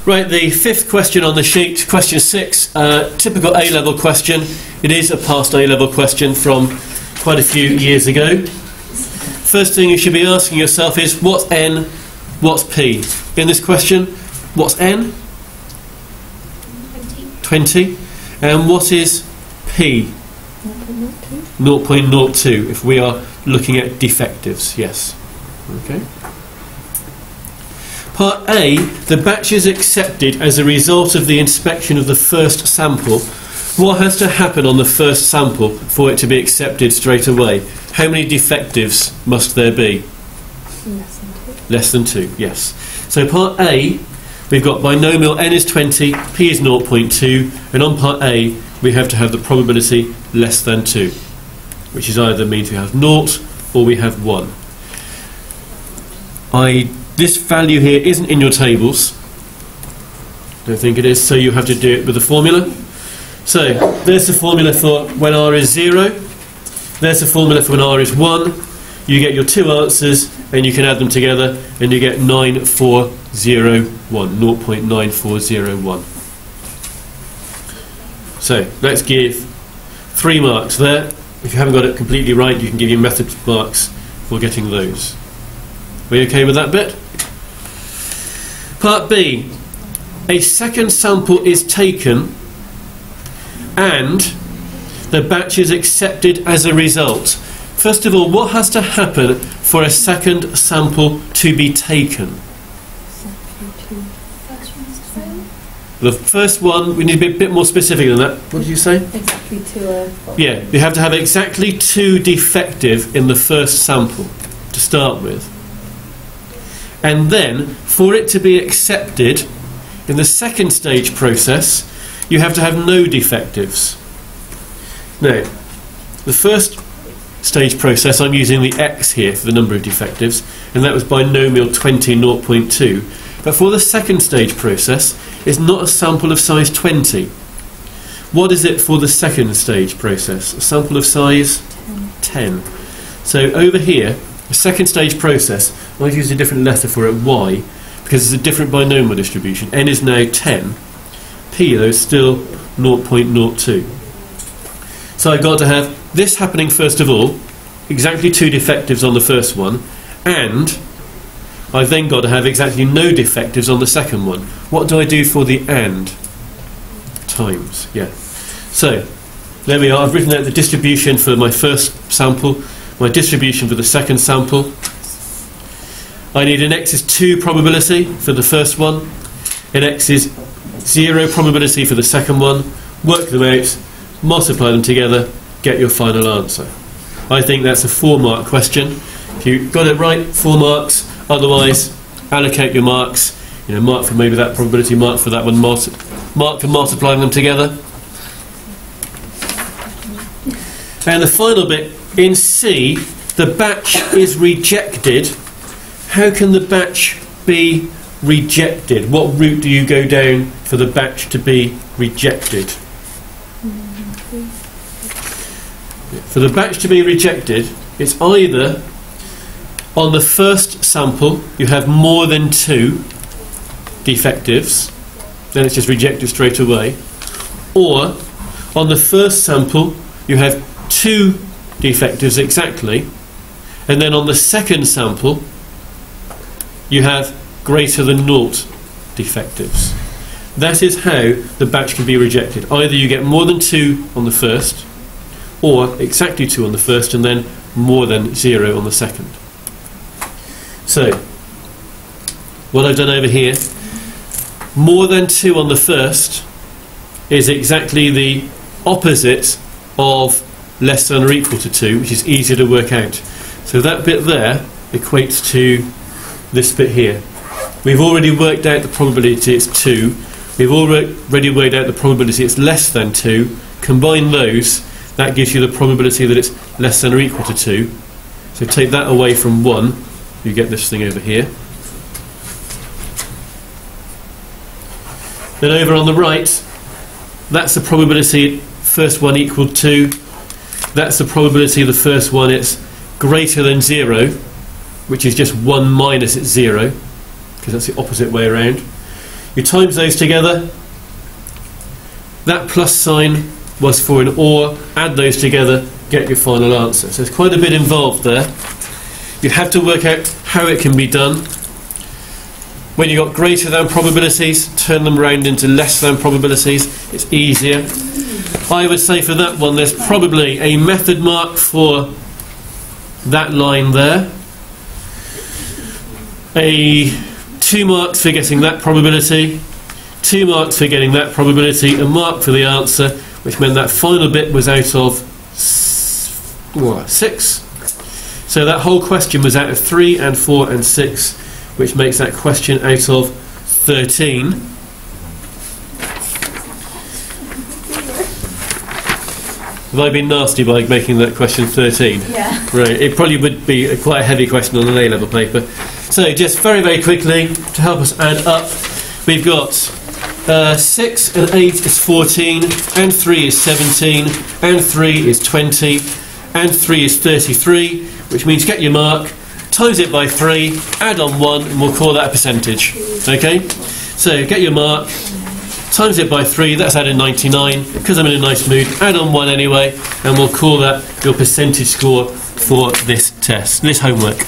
Right, the fifth question on the sheet, question 6, typical A-level question. It is a past A-level question from quite a few years ago. First thing you should be asking yourself is, what's n, what's p? In this question, what's n? 20. And what is p? 0.02, if we are looking at defectives, yes. Okay. Part A, the batch is accepted as a result of the inspection of the first sample. What has to happen on the first sample for it to be accepted straight away? How many defectives must there be? Less than 2, yes. So part A, we've got binomial n is 20, p is 0.2, and on part A we have to have the probability less than 2, which is either means we have 0 or we have 1. This value here isn't in your tables. Don't think it is, so you have to do it with the formula. So there's the formula for when r is 0. There's the formula for when r is 1. You get your two answers and you can add them together and you get 9401, 0.9401. So let's give 3 marks there. If you haven't got it completely right, you can give your method marks for getting those. Are you okay with that bit? Part B. A second sample is taken and the batch is accepted as a result. First of all, what has to happen for a second sample to be taken? The first one, we need to be a bit more specific than that. What did you say? Exactly 2. Yeah, you have to have exactly 2 defective in the first sample to start with. And then, for it to be accepted in the second stage process, you have to have no defectives. Now, the first stage process, I'm using the x here for the number of defectives, and that was binomial 20, 0.2. But for the second stage process, it's not a sample of size 20. What is it for the second stage process? A sample of size 10. So over here, the second stage process, I've used a different letter for it, y, because it's a different binomial distribution. N is now 10. P, though, is still 0.02. So I've got to have this happening first of all, exactly 2 defectives on the first one, and I've then got to have exactly no defectives on the second one. What do I do for the and? Times, yeah. So, there we are. I've written out the distribution for my first sample, my distribution for the second sample. I need an x is 2 probability for the first one, an x is 0 probability for the second one. Work them out, multiply them together, get your final answer. I think that's a 4-mark question. If you got it right, 4 marks. Otherwise, allocate your marks. You know, mark for maybe that probability, mark for that one, mark for multiplying them together. And the final bit, in C, the batch is rejected. How can the batch be rejected? What route do you go down for the batch to be rejected? For the batch to be rejected, it's either on the first sample you have more than 2 defectives, then it's just rejected straight away, or on the first sample you have 2 defectives exactly, and then on the second sample you have greater than 0 defectives. That is how the batch can be rejected. Either you get more than 2 on the first, or exactly 2 on the first and then more than 0 on the second. So, what I've done over here, more than 2 on the first is exactly the opposite of less than or equal to 2, which is easier to work out. So that bit there equates to this bit here. We've already worked out the probability it's 2. We've already worked out the probability it's less than 2. Combine those, that gives you the probability that it's less than or equal to 2. So take that away from 1, you get this thing over here. Then over on the right, that's the probability first one equal to. That's the probability of the first one it's greater than 0, which is just 1 minus its 0, because that's the opposite way around. You times those together. That plus sign was for an or. Add those together, get your final answer. So there's quite a bit involved there. You have to work out how it can be done. When you've got greater than probabilities, turn them round into less than probabilities. It's easier. I would say for that one, there's probably a method mark for that line there. 2 marks for getting that probability. 2 marks for getting that probability. A mark for the answer, which meant that final bit was out of 6. So that whole question was out of 3 and 4 and 6, which makes that question out of 13. Have I been nasty by making that question 13? Yeah. Right, it probably would be quite a heavy question on an A-level paper. So just very, very quickly, to help us add up, we've got 6 and 8 is 14, and 3 is 17, and 3 is 20, and 3 is 33, which means get your mark, times it by 3, add on 1, and we'll call that a percentage. Okay? So get your mark, times it by 3, that's added 99. Because I'm in a nice mood, add on 1 anyway, and we'll call that your percentage score for this test, this homework.